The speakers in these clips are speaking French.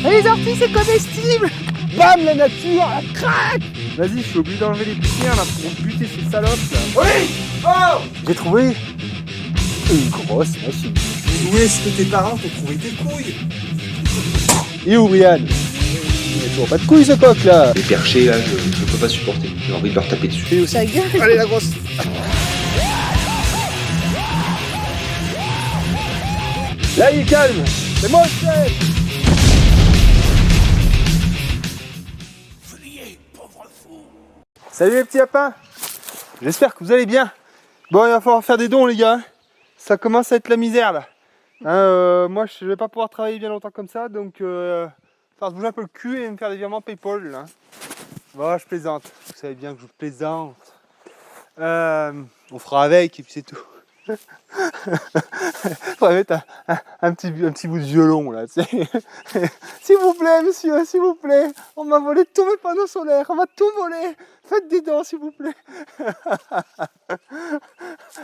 Ah, les orties, c'est comestible. Bam, la nature, elle craque. Vas-y, je suis obligé d'enlever les poussières là pour buter ces salopes là. Oui. Oh. J'ai trouvé une grosse machine. Où est-ce que tes parents t'ont trouvé tes couilles? Et où, Brian? Il n'y a toujours pas de couilles ce coq là. Les perchés là, je peux pas supporter. J'ai envie de leur taper dessus. Ta gueule. Allez la grosse. Là il est calme. C'est moi le chef. Salut les petits lapins. J'espère que vous allez bien. Bon, il va falloir faire des dons les gars. Ça commence à être la misère là. Moi je vais pas pouvoir travailler bien longtemps comme ça, donc faire se bouger un peu le cul et me faire des virements Paypal là. Bon, je plaisante. Vous savez bien que je plaisante. On fera avec et puis c'est tout. On va mettre un petit bout de violon là. S'il vous plaît monsieur, s'il vous plaît. On m'a volé tous mes panneaux solaires, on m'a tout volé. Faites des dons s'il vous plaît.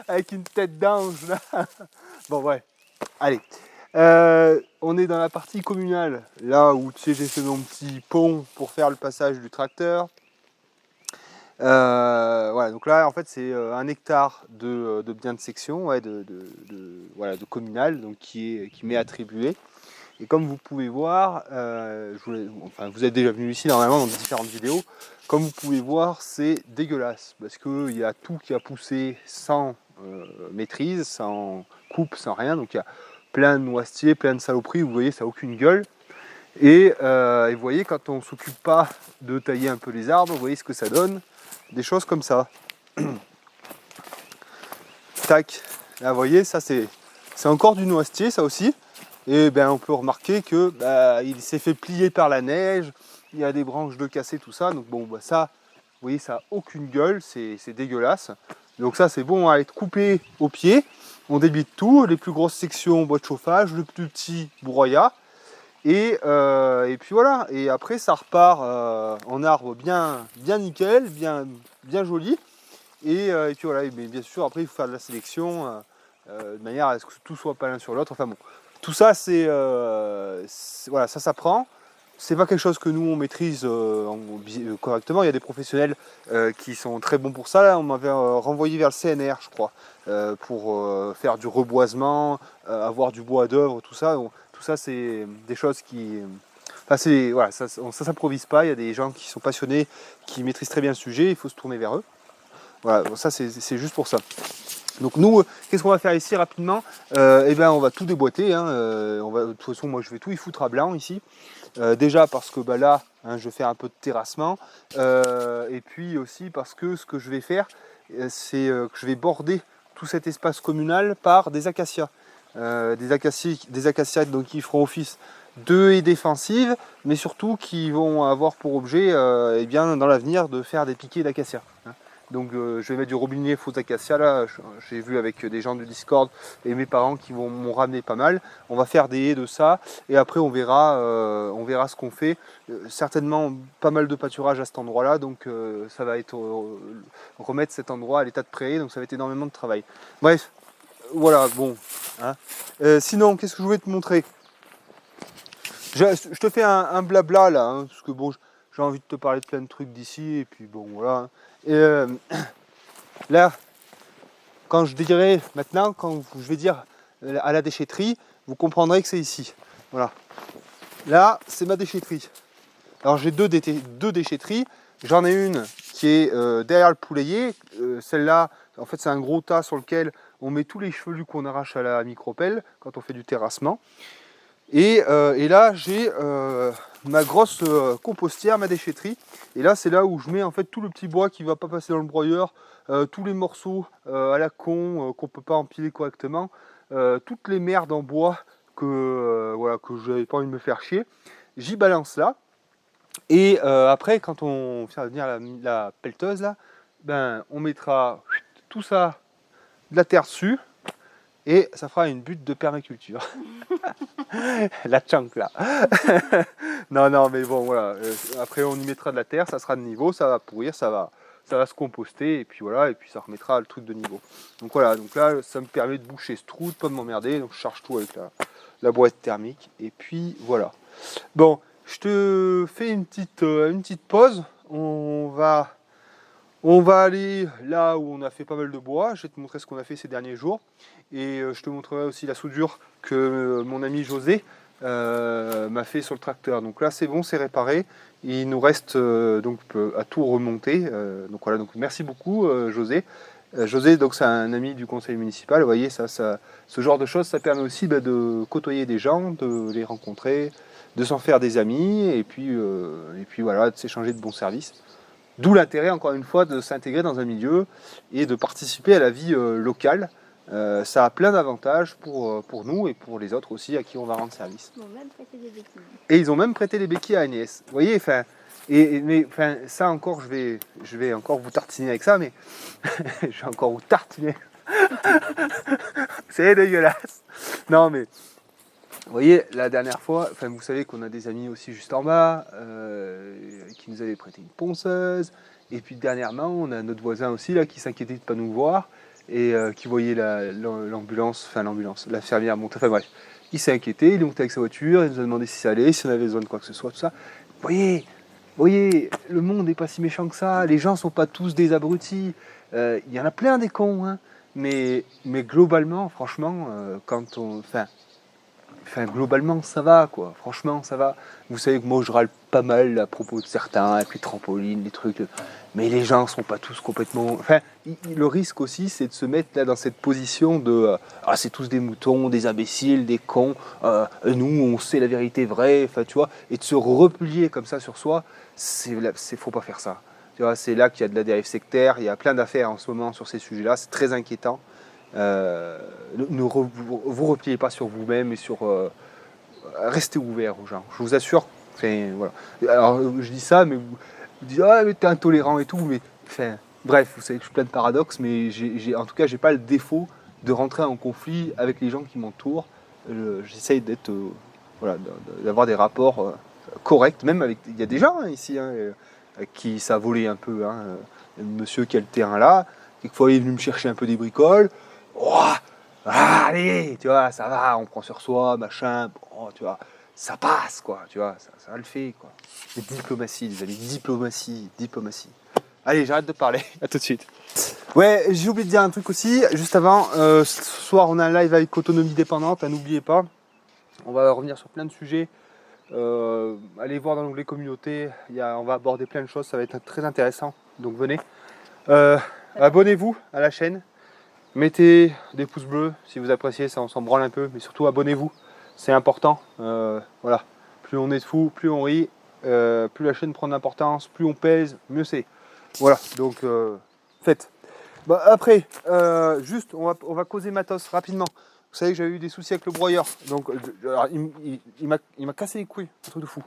Avec une tête d'ange là. Bon ouais, allez. On est dans la partie communale. Là où tu sais j'ai fait mon petit pont pour faire le passage du tracteur. Voilà, donc là en fait c'est 1 hectare de biens de section, ouais, voilà, de communal, donc qui m'est attribué. Et comme vous pouvez voir, vous êtes déjà venu ici normalement dans différentes vidéos, comme vous pouvez voir c'est dégueulasse parce qu'il y a tout qui a poussé sans maîtrise, sans coupe, sans rien, donc il y a plein de noisetiers, plein de saloperies, vous voyez ça n'a aucune gueule. Et vous voyez quand on ne s'occupe pas de tailler un peu les arbres, vous voyez ce que ça donne. Des choses comme ça. Tac. Là, vous voyez, ça c'est encore du noisetier, ça aussi. Et ben on peut remarquer que il s'est fait plier par la neige. Il y a des branches de cassé, tout ça. Donc bon, ça, vous voyez, ça n'a aucune gueule, c'est dégueulasse. Donc ça, c'est bon à être coupé au pied. On débite tout. Les plus grosses sections, bois de chauffage. Le plus petit, broyat. Et puis voilà, et après ça repart en arbre bien nickel, bien joli. Et puis voilà, mais bien sûr après il faut faire de la sélection de manière à ce que tout soit pas l'un sur l'autre. Enfin bon, tout ça c'est voilà, ça s'apprend. C'est pas quelque chose que nous on maîtrise correctement. Il y a des professionnels qui sont très bons pour ça. Là, on m'avait renvoyé vers le CNR, je crois, pour faire du reboisement, avoir du bois d'œuvre, tout ça. Tout ça, c'est des choses qui... Enfin, voilà, ça s'improvise pas. Il y a des gens qui sont passionnés, qui maîtrisent très bien le sujet. Il faut se tourner vers eux. Voilà, bon, ça c'est juste pour ça. Donc nous, qu'est-ce qu'on va faire ici rapidement? Eh ben, on va tout déboîter. Hein, de toute façon, moi je vais tout y foutre à blanc ici. Déjà parce que là, hein, je vais faire un peu de terrassement. Et puis aussi parce que ce que je vais faire, c'est que je vais border tout cet espace communal par des acacias. Des acacias donc, qui feront office de haies défensives, mais surtout qui vont avoir pour objet eh bien, dans l'avenir de faire des piquets d'acacia. Hein. Donc je vais mettre du robinet faux acacia là, j'ai vu avec des gens du Discord et mes parents qui m'ont ramené pas mal. On va faire des haies de ça et après on verra ce qu'on fait. Certainement pas mal de pâturage à cet endroit là, donc ça va être remettre cet endroit à l'état de prairie, donc ça va être énormément de travail. Bref, voilà, bon. Hein. Sinon, qu'est-ce que je voulais te montrer? Je te fais un blabla là, hein, parce que bon, j'ai envie de te parler de plein de trucs d'ici, et puis bon, voilà. Et là, quand je dirai maintenant, quand je vais dire à la déchetterie, vous comprendrez que c'est ici. Voilà. Là, c'est ma déchetterie. Alors j'ai deux déchetteries. J'en ai une qui est derrière le poulailler. Celle-là, en fait, c'est un gros tas sur lequel on met tous les chevelus qu'on arrache à la micropelle quand on fait du terrassement. Et là, j'ai ma grosse compostière, ma déchetterie. Et là, c'est là où je mets en fait tout le petit bois qui ne va pas passer dans le broyeur, tous les morceaux à la con qu'on ne peut pas empiler correctement, toutes les merdes en bois voilà, que je n'avais pas envie de me faire chier. J'y balance là. Et après, quand on fait venir la pelleteuse, là, ben, on mettra tout ça, de la terre dessus, et ça fera une butte de permaculture. La chunk là. Non, mais bon, voilà. Après, on y mettra de la terre, ça sera de niveau, ça va pourrir, ça va se composter, et puis voilà, et puis ça remettra le truc de niveau. Donc voilà, donc là, ça me permet de boucher ce trou, de pas m'emmerder, donc je charge tout avec la boîte thermique, et puis voilà. Bon, je te fais une petite pause. On va aller là où on a fait pas mal de bois. Je vais te montrer ce qu'on a fait ces derniers jours. Et je te montrerai aussi la soudure que mon ami José m'a fait sur le tracteur. Donc là c'est bon, c'est réparé. Il nous reste donc à tout remonter. Donc voilà, donc merci beaucoup José. José, donc c'est un ami du conseil municipal. Vous voyez, ce genre de choses, ça permet aussi de côtoyer des gens, de les rencontrer, de s'en faire des amis, et puis voilà, de s'échanger de bons services. D'où l'intérêt, encore une fois, de s'intégrer dans un milieu et de participer à la vie locale. Ça a plein d'avantages pour nous et pour les autres aussi à qui on va rendre service. Ils m'ont même prêté des béquilles. Et ils ont même prêté les béquilles à Agnès. Vous voyez, mais ça encore, je vais encore vous tartiner avec ça, mais je vais encore vous tartiner. C'est dégueulasse. Non, mais vous voyez, la dernière fois, vous savez qu'on a des amis aussi juste en bas qui nous avaient prêté une ponceuse. Et puis dernièrement, on a notre voisin aussi là qui s'inquiétait de ne pas nous voir et qui voyait l'ambulance, l'infirmière monter. Enfin bref, il s'est inquiété, il est monté avec sa voiture, il nous a demandé si ça allait, si on avait besoin de quoi que ce soit, tout ça. Vous voyez, le monde n'est pas si méchant que ça, les gens sont pas tous des abrutis. Il y en a plein des cons, hein. Mais globalement, franchement, globalement, ça va, quoi. Franchement, ça va. Vous savez que moi, je râle pas mal à propos de certains, avec les trampolines, les trucs. Mais les gens sont pas tous complètement... le risque aussi, c'est de se mettre là dans cette position de c'est tous des moutons, des imbéciles, des cons. Nous, on sait la vérité vraie. Tu vois, et de se replier comme ça sur soi, faut pas faire ça. Tu vois, c'est là qu'il y a de la dérive sectaire. Il y a plein d'affaires en ce moment sur ces sujets-là. C'est très inquiétant. Vous repliez pas sur vous-même et restez ouvert aux gens. Je vous assure. Voilà. Alors je dis ça, mais vous dites mais t'es intolérant et tout, mais bref, vous savez que je suis plein de paradoxes, mais en tout cas j'ai pas le défaut de rentrer en conflit avec les gens qui m'entourent. J'essaye d'être d'avoir des rapports corrects, même avec. Il y a des gens ici avec qui ça a volé un peu. Monsieur qui a le terrain là, quelquefois il est venu me chercher un peu des bricoles. Allez, tu vois, ça va, on prend sur soi, machin, bon, tu vois, ça passe, quoi, tu vois, ça le fait, quoi. Mais diplomatie, les amis, diplomatie. Allez, j'arrête de parler, à tout de suite. Ouais, j'ai oublié de dire un truc aussi, juste avant, ce soir on a un live avec Autonomie Dépendante, n'oubliez pas, on va revenir sur plein de sujets, allez voir dans l'onglet communauté, on va aborder plein de choses, ça va être très intéressant, donc venez. Abonnez-vous à la chaîne. Mettez des pouces bleus si vous appréciez, ça on s'en branle un peu, mais surtout abonnez-vous, c'est important. Voilà, plus on est de fous, plus on rit, plus la chaîne prend de l'importance, plus on pèse, mieux c'est. Voilà, donc faites. Après, juste, on va causer matos rapidement. Vous savez que j'avais eu des soucis avec le broyeur, donc alors, il m'a cassé les couilles, un truc de fou.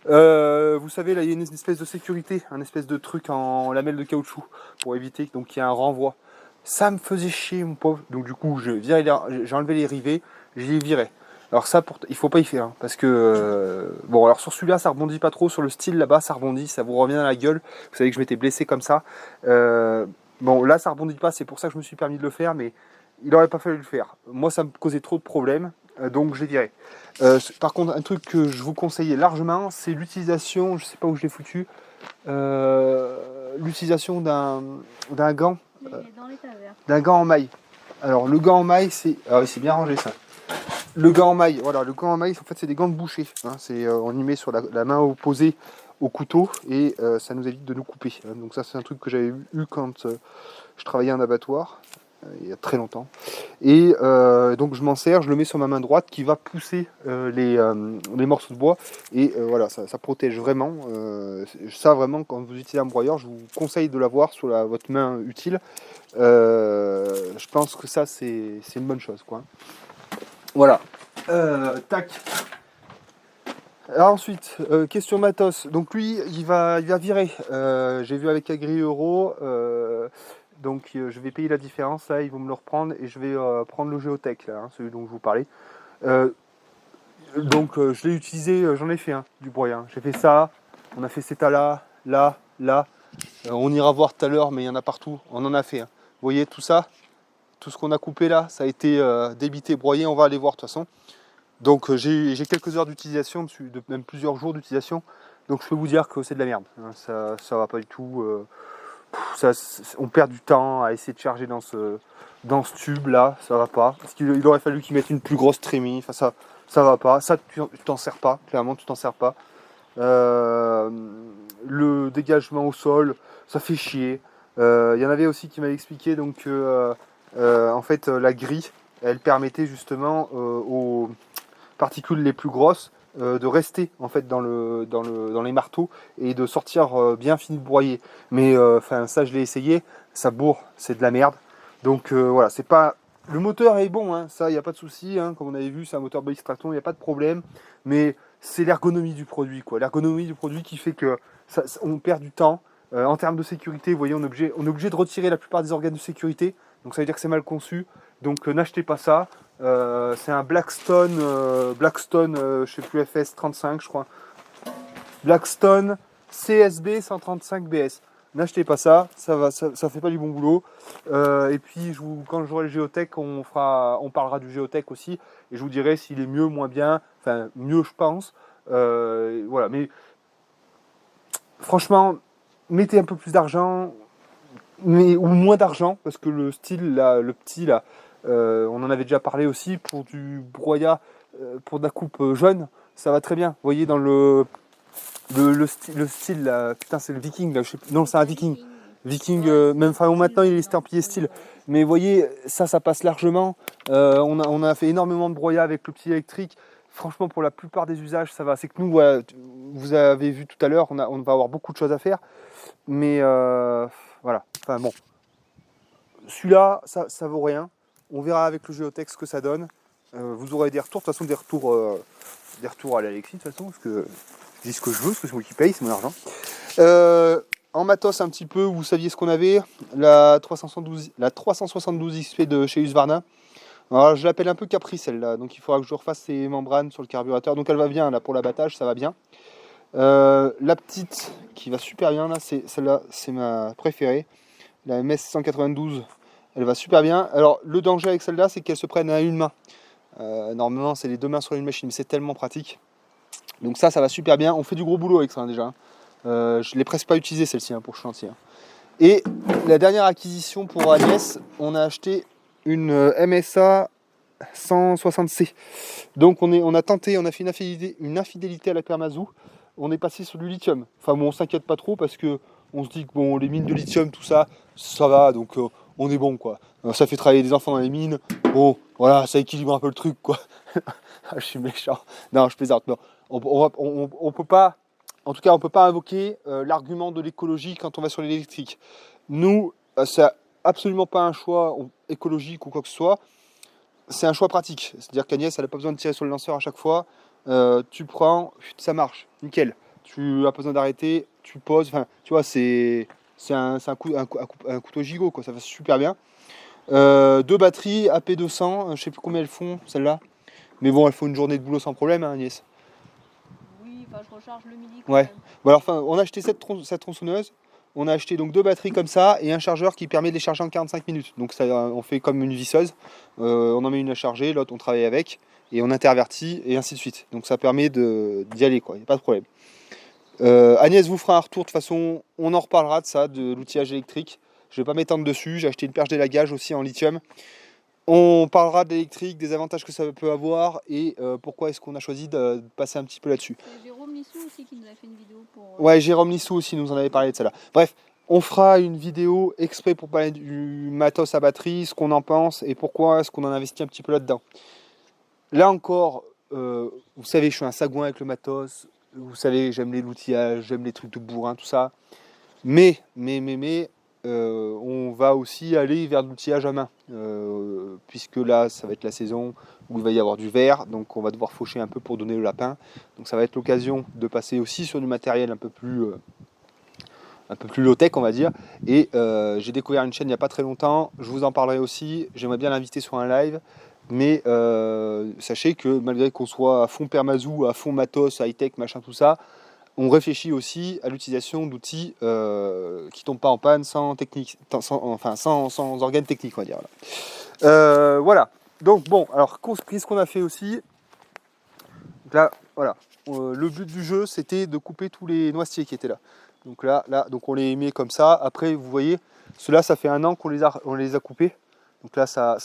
Vous savez, là il y a une espèce de sécurité, un espèce de truc en lamelle de caoutchouc pour éviter qu'il y ait un renvoi. Ça me faisait chier, mon pauvre. Donc du coup, j'ai enlevé les rivets, j'ai viré. Alors ça, il faut pas y faire, parce que bon, alors sur celui-là, ça rebondit pas trop. Sur le style là-bas, ça rebondit, ça vous revient dans la gueule. Vous savez que je m'étais blessé comme ça. Bon, là, ça rebondit pas. C'est pour ça que je me suis permis de le faire, mais il aurait pas fallu le faire. Moi, ça me causait trop de problèmes, donc j'ai viré. Par contre, un truc que je vous conseillais largement, c'est l'utilisation. Je sais pas où je l'ai foutu. L'utilisation d'un gant. D'un gant en maille. Alors le gant en maille, c'est bien rangé ça. Le gant en maille, voilà, le gant en maille, en fait c'est des gants de boucher. On y met sur la main opposée au couteau et ça nous évite de nous couper. Donc ça c'est un truc que j'avais eu quand je travaillais en abattoir il y a très longtemps. Et donc je m'en sers, je le mets sur ma main droite qui va pousser les morceaux de bois et voilà, ça protège vraiment. Ça vraiment, quand vous utilisez un broyeur, je vous conseille de l'avoir sur votre main utile. Je pense que ça c'est une bonne chose, quoi. Voilà. Tac. Alors ensuite, question matos. Donc lui, il va virer. J'ai vu avec Agri Euro. Donc je vais payer la différence, là ils vont me le reprendre et je vais prendre le Géotech, là, celui dont je vous parlais. Donc je l'ai utilisé, j'en ai fait du broyeur. J'ai fait ça, on a fait cet état là. On ira voir tout à l'heure, mais il y en a partout, on en a fait. Vous voyez tout ça, tout ce qu'on a coupé là, ça a été débité, broyé, on va aller voir de toute façon. Donc j'ai quelques heures d'utilisation, même plusieurs jours d'utilisation. Donc je peux vous dire que c'est de la merde. Hein, ça va pas du tout. On perd du temps à essayer de charger dans ce tube là, ça va pas. Parce qu'il aurait fallu qu'ils mettent une plus grosse trémie. Enfin ça va pas. Ça tu t'en sers pas. Clairement tu t'en sers pas. Le dégagement au sol, ça fait chier. Il y en avait aussi qui m'avaient expliqué donc en fait la grille, elle permettait justement aux particules les plus grosses de rester en fait dans les marteaux et de sortir bien fini de broyer. Mais ça je l'ai essayé, ça bourre, c'est de la merde. Donc voilà, c'est pas. Le moteur est bon, hein, ça il n'y a pas de souci, hein, comme on avait vu, c'est un moteur BX Traton, il n'y a pas de problème. Mais c'est l'ergonomie du produit, quoi. L'ergonomie du produit qui fait que on perd du temps. En termes de sécurité, vous voyez, on est obligé de retirer la plupart des organes de sécurité. Donc ça veut dire que c'est mal conçu. Donc n'achetez pas ça. C'est un Blackstone, je sais plus, FS35 je crois. Blackstone CSB 135 BS. N'achetez pas ça, ça fait pas du bon boulot. Et puis quand j'aurai le Géotech, on parlera du Géotech aussi, et je vous dirai s'il est mieux, moins bien, enfin mieux je pense. Voilà, mais franchement, mettez un peu plus d'argent, ou moins d'argent, parce que le style là, le petit là, on en avait déjà parlé aussi, pour du broyat, pour de la coupe jaune, ça va très bien. Vous voyez dans le style là, putain c'est le Viking là, je sais plus, non c'est un Viking. Viking, même maintenant il est estampillé style. Mais vous voyez, ça passe largement. On a fait énormément de broyat avec le petit électrique. Franchement, pour la plupart des usages, ça va. C'est que nous, voilà, vous avez vu tout à l'heure, on va avoir beaucoup de choses à faire. Mais voilà, enfin bon. Celui-là, ça vaut rien. On verra avec le Géotech ce que ça donne. Vous aurez des retours, de toute façon des retours à l'Alexis de toute façon, parce que je dis ce que je veux, parce que c'est moi qui paye, c'est mon argent. En matos un petit peu, vous saviez ce qu'on avait, la 372 XP de chez Husqvarna. Alors je l'appelle un peu Capri celle-là, donc il faudra que je refasse ses membranes sur le carburateur. Donc elle va bien là pour l'abattage, ça va bien. La petite qui va super bien là, c'est celle-là, c'est ma préférée, la MS 192. Elle va super bien. Alors le danger avec celle-là, c'est qu'elle se prenne à une main. Normalement c'est les deux mains sur une machine, mais c'est tellement pratique. Donc ça va super bien. On fait du gros boulot avec ça hein, déjà. Je ne l'ai presque pas utilisé celle-ci hein, pour le chantier. Et la dernière acquisition pour Agnès, on a acheté une MSA 160C. Donc on a tenté, on a fait une infidélité à la Permazou. On est passé sur du lithium. Enfin bon, on s'inquiète pas trop parce que on se dit que bon, les mines de lithium, tout ça, ça va, donc on est bon quoi. Ça fait travailler des enfants dans les mines. Bon, voilà, ça équilibre un peu le truc quoi. Je suis méchant. Non, je plaisante. Non. On peut pas. En tout cas, on ne peut pas invoquer l'argument de l'écologie quand on va sur l'électrique. Nous, c'est absolument pas un choix écologique ou quoi que ce soit. C'est un choix pratique. C'est-à-dire qu'Agnès, elle n'a pas besoin de tirer sur le lanceur à chaque fois. Tu prends, ça marche, nickel. Tu n'as pas besoin d'arrêter, tu poses. Enfin, tu vois, c'est un couteau gigot, quoi. Ça va super bien. Deux batteries AP200, je ne sais plus combien elles font, celles-là. Mais bon, elles font une journée de boulot sans problème, hein, Agnès. Je recharge le midi. Ouais. Bon alors, on a acheté cette tronçonneuse. On a acheté donc deux batteries comme ça et un chargeur qui permet de les charger en 45 minutes. Donc ça, on fait comme une visseuse. On en met une à charger, l'autre on travaille avec et on intervertit et ainsi de suite. Donc ça permet d'y aller quoi. Il n'y a pas de problème. Agnès vous fera un retour de toute façon. On en reparlera de ça, de l'outillage électrique. Je vais pas m'étendre dessus. J'ai acheté une perche d'élagage aussi en lithium. On parlera d'électrique, des avantages que ça peut avoir et pourquoi est-ce qu'on a choisi de passer un petit peu là-dessus. Jérôme Lissou aussi qui nous a fait une vidéo pour... Ouais, Jérôme Lissou aussi nous en avait parlé de celle-là. Bref, on fera une vidéo exprès pour parler du matos à batterie, ce qu'on en pense et pourquoi est-ce qu'on en investit un petit peu là-dedans. Là encore, vous savez, je suis un sagouin avec le matos. Vous savez, j'aime l'outillage, j'aime les trucs de bourrin, tout ça. Mais, on va aussi aller vers de l'outillage à main, puisque là, ça va être la saison où il va y avoir du verre, donc on va devoir faucher un peu pour donner le lapin. Donc ça va être l'occasion de passer aussi sur du matériel un peu plus low-tech, on va dire. Et j'ai découvert une chaîne il n'y a pas très longtemps, je vous en parlerai aussi, j'aimerais bien l'inviter sur un live. Mais sachez que malgré qu'on soit à fond Permazou, à fond matos, high-tech, machin, tout ça, on réfléchit aussi à l'utilisation d'outils qui ne tombent pas en panne sans organes techniques, on va dire. Voilà. Donc bon, alors qu'est-ce qu'on a fait aussi? Donc là, voilà. Le but du jeu, c'était de couper tous les noisetiers qui étaient là. Donc là, donc on les met comme ça. Après, vous voyez, ceux-là, ça fait 1 an qu'on les a coupés. Donc là, ça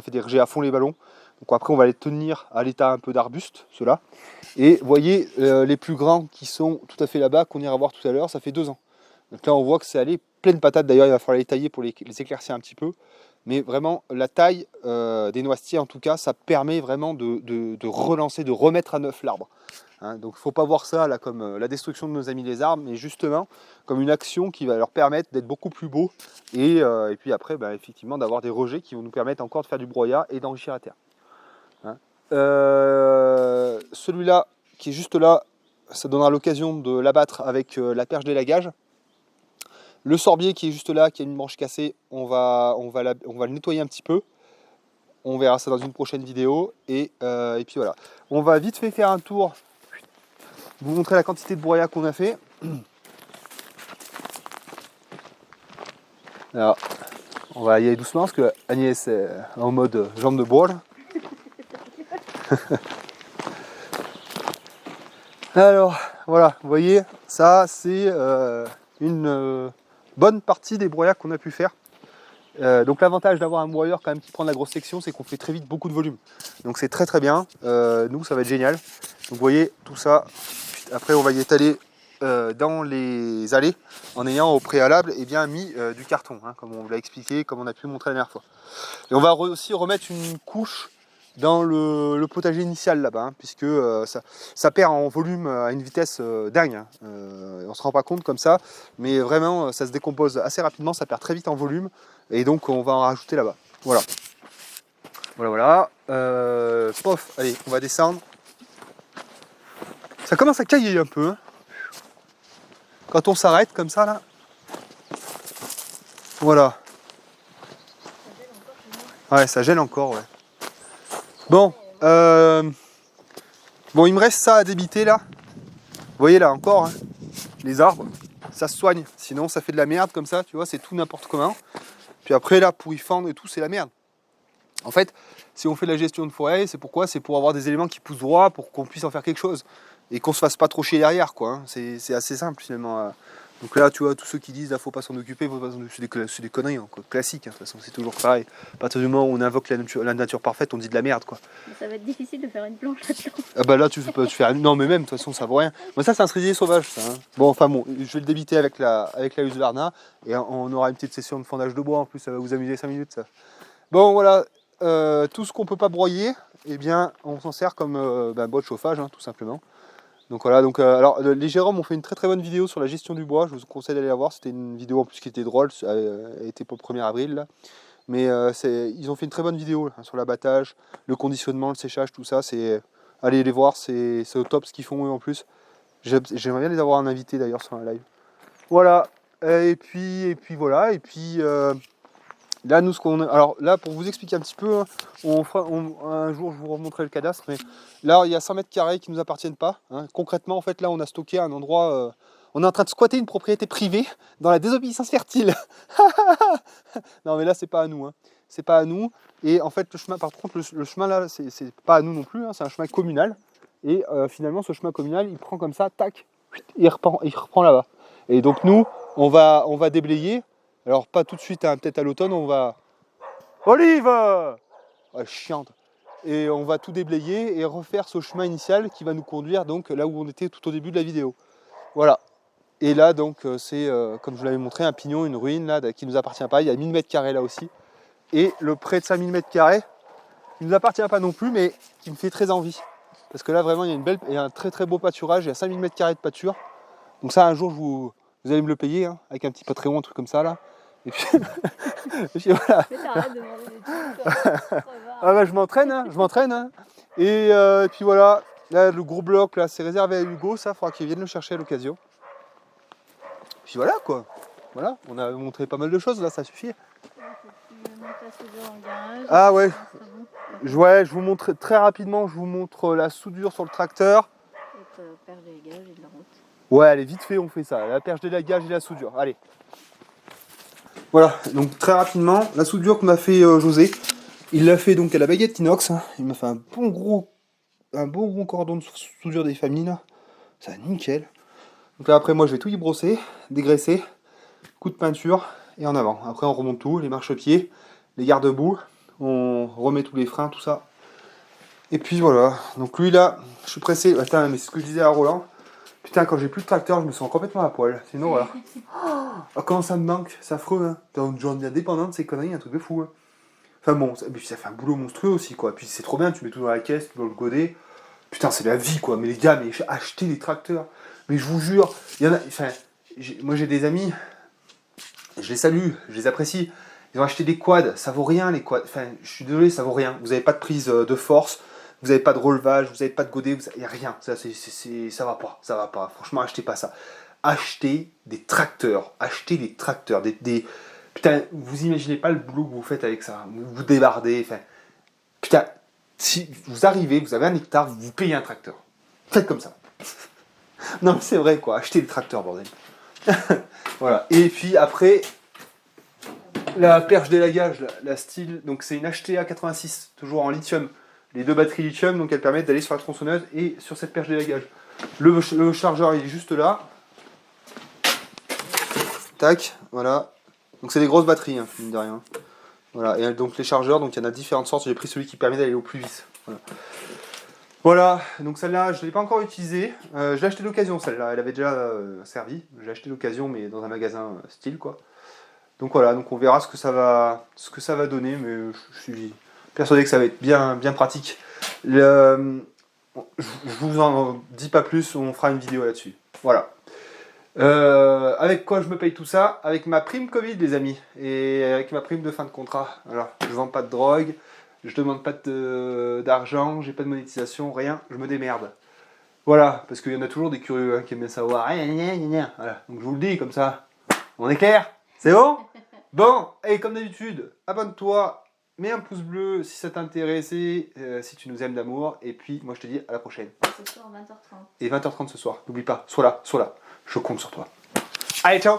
fait des rejets à fond les ballons. Donc après, on va les tenir à l'état un peu d'arbuste, ceux-là. Et vous voyez, les plus grands qui sont tout à fait là-bas, qu'on ira voir tout à l'heure, ça fait 2 ans. Donc là, on voit que c'est allé pleine patate. D'ailleurs, il va falloir les tailler pour les éclaircir un petit peu. Mais vraiment, la taille des noisetiers, en tout cas, ça permet vraiment de relancer, de remettre à neuf l'arbre. Hein, donc il ne faut pas voir ça là, comme la destruction de nos amis les arbres, mais justement comme une action qui va leur permettre d'être beaucoup plus beaux et puis après, effectivement, d'avoir des rejets qui vont nous permettre encore de faire du broyat et d'enrichir la terre. Hein. Celui-là qui est juste là, ça donnera l'occasion de l'abattre avec la perche d'élagage. Le sorbier qui est juste là, qui a une branche cassée, on va le nettoyer un petit peu. On verra ça dans une prochaine vidéo. Et puis voilà. On va vite fait faire un tour. Vous montrer la quantité de broyat qu'on a fait. Alors, on va y aller doucement parce que Agnès est en mode jambe de bois. Alors, voilà, vous voyez, ça c'est une bonne partie des broyats qu'on a pu faire. Donc l'avantage d'avoir un broyeur quand même qui prend de la grosse section, c'est qu'on fait très vite beaucoup de volume. Donc c'est très très bien. Nous, ça va être génial. Donc vous voyez, tout ça, après on va y étaler dans les allées en ayant au préalable mis du carton, hein, comme on vous l'a expliqué, comme on a pu montrer la dernière fois. Et on va aussi remettre une couche dans le potager initial là-bas, hein, puisque ça perd en volume à une vitesse dingue. Hein. On ne se rend pas compte comme ça, mais vraiment ça se décompose assez rapidement, ça perd très vite en volume, et donc on va en rajouter là-bas. Voilà. Voilà. Pof, allez, on va descendre. Ça commence à cailler un peu. Hein. Quand on s'arrête comme ça là. Voilà. Ouais, ça gèle encore, ouais. Bon, il me reste ça à débiter là. Vous voyez là encore, hein, les arbres, ça se soigne. Sinon ça fait de la merde comme ça, tu vois, c'est tout n'importe comment. Puis après là, pour y fendre et tout, c'est la merde. En fait, si on fait de la gestion de forêt, c'est pourquoi? C'est pour avoir des éléments qui poussent droit, pour qu'on puisse en faire quelque chose. Et qu'on se fasse pas trop chier derrière, quoi. Hein. C'est assez simple finalement. Donc là, tu vois, tous ceux qui disent faut pas s'en occuper, c'est des conneries, hein, quoi. Classique, hein, de toute façon, c'est toujours pareil. À partir du moment où on invoque la nature parfaite, on dit de la merde, quoi. Mais ça va être difficile de faire une planche là-dedans. Ah bah là, tu fais non, mais même, de toute façon, ça vaut rien. Moi, ça, c'est un cerisier sauvage, ça. Hein. Bon, je vais le débiter avec la Husqvarna, et on aura une petite session de fendage de bois en plus, ça va vous amuser 5 minutes, ça. Bon, voilà, tout ce qu'on peut pas broyer, on s'en sert comme bois de chauffage, hein, tout simplement. Donc voilà, alors les Jérômes ont fait une très très bonne vidéo sur la gestion du bois, je vous conseille d'aller la voir, c'était une vidéo en plus qui était drôle, elle était pour le 1er avril là. Mais ils ont fait une très bonne vidéo là, sur l'abattage, le conditionnement, le séchage, tout ça, allez les voir, c'est au top ce qu'ils font eux en plus. J'aimerais bien les avoir en invité d'ailleurs sur un live. Voilà, et puis voilà, là, nous, alors là, pour vous expliquer un petit peu, un jour, je vous remontrerai le cadastre, mais là, il y a 100 mètres carrés qui ne nous appartiennent pas. Hein. Concrètement, en fait, là, on a stocké un endroit, on est en train de squatter une propriété privée dans la désobéissance fertile. Non, mais là, c'est pas à nous. Hein. C'est pas à nous. Et en fait, le chemin, par contre, le chemin là, c'est pas à nous non plus. Hein. C'est un chemin communal. Et finalement, ce chemin communal, il prend comme ça, tac, il reprend là-bas. Et donc, nous, on va déblayer. Alors pas tout de suite, hein, peut-être à l'automne, on va... Olive oh, chiante. Et on va tout déblayer et refaire ce chemin initial qui va nous conduire donc là où on était tout au début de la vidéo. Voilà. Et là donc c'est, comme je vous l'avais montré, un pignon, une ruine là qui ne nous appartient pas. Il y a 1000 mètres carrés là aussi. Et le près de 5000 mètres carrés, qui ne nous appartient pas non plus, mais qui me fait très envie. Parce que là vraiment il y a un très très beau pâturage, il y a 5000 mètres carrés de pâture. Donc ça un jour vous allez me le payer, hein, avec un petit Patreon, un truc comme ça là. Et puis, et puis voilà. Mais t'arrêtes de demander des trucs. Ah bah je m'entraîne, hein. Et puis voilà, là le gros bloc là, c'est réservé à Hugo, ça, il faudra qu'il vienne le chercher à l'occasion. Puis voilà quoi. Voilà, on a montré pas mal de choses là, ça suffit. Ah ouais. Ouais, je vous montre très rapidement, je vous montre la soudure sur le tracteur. Et perche d'élagage et de la route. Ouais, allez, vite fait, on fait ça. La perche d'élagage et la soudure. Allez. Voilà, donc très rapidement, la soudure que m'a fait José, il l'a fait donc à la baguette inox. Il m'a fait un bon gros un beau gros cordon de soudure des familles là. Ça nickel. Donc là après moi je vais tout y brosser, dégraisser, coup de peinture et en avant. Après on remonte tout, les marchepieds, les garde-boue, on remet tous les freins, tout ça. Et puis voilà. Donc lui là, je suis pressé. Attends, mais c'est ce que je disais à Roland. Putain, quand j'ai plus de tracteur, je me sens complètement à poil. C'est une horreur. Oh, comment ça me manque, c'est affreux. Hein. Dans une journée indépendante, c'est conneries, un truc de fou. Hein. Enfin bon, et puis ça fait un boulot monstrueux aussi quoi. Puis c'est trop bien, tu mets tout dans la caisse, tout dans le godet. Putain, c'est la vie quoi. Mais les gars, mais achetez des tracteurs. Mais je vous jure, il y en a. Enfin, moi j'ai des amis, je les salue, je les apprécie. Ils ont acheté des quads, ça vaut rien les quads. Enfin, je suis désolé, ça vaut rien. Vous n'avez pas de prise de force, vous n'avez pas de relevage, vous n'avez pas de godet, il n'y a rien. Ça va pas, ça va pas. Franchement, achetez pas ça. Achetez des tracteurs, Putain, vous imaginez pas le boulot que vous faites avec ça. Vous débardez, enfin. Putain, si vous arrivez, vous avez un hectare, vous payez un tracteur. Faites comme ça. Non mais c'est vrai quoi, achetez des tracteurs bordel. Voilà, et puis après, la perche d'élagage, la style, donc c'est une HTA 86, toujours en lithium. Les deux batteries lithium, donc elles permettent d'aller sur la tronçonneuse et sur cette perche d'élagage. Le chargeur il est juste là. Tac, voilà. Donc c'est des grosses batteries, hein, mine de rien. Voilà, et donc les chargeurs, donc il y en a différentes sortes, j'ai pris celui qui permet d'aller au plus vite. Voilà, donc celle-là, je ne l'ai pas encore utilisée. Je l'ai acheté d'occasion, celle-là, elle avait déjà servi. Je l'ai acheté d'occasion, mais dans un magasin style, quoi. Donc voilà, donc on verra ce que ça va donner, mais je suis persuadé que ça va être bien pratique. Je vous en dis pas plus, on fera une vidéo là-dessus. Voilà. Avec quoi je me paye tout ça? Avec ma prime Covid, les amis, et avec ma prime de fin de contrat. Alors, je vends pas de drogue, je demande pas d'argent, j'ai pas de monétisation, rien, je me démerde. Voilà, parce qu'il y en a toujours des curieux hein, qui aiment bien savoir. Voilà. Donc je vous le dis comme ça. On est clair? C'est bon? Bon, et comme d'habitude, abonne-toi, mets un pouce bleu si ça t'a intéressé, si tu nous aimes d'amour, et puis moi je te dis à la prochaine. Ce soir, 20h30. Et 20h30 ce soir, n'oublie pas, sois là, je compte sur toi. Allez, ciao!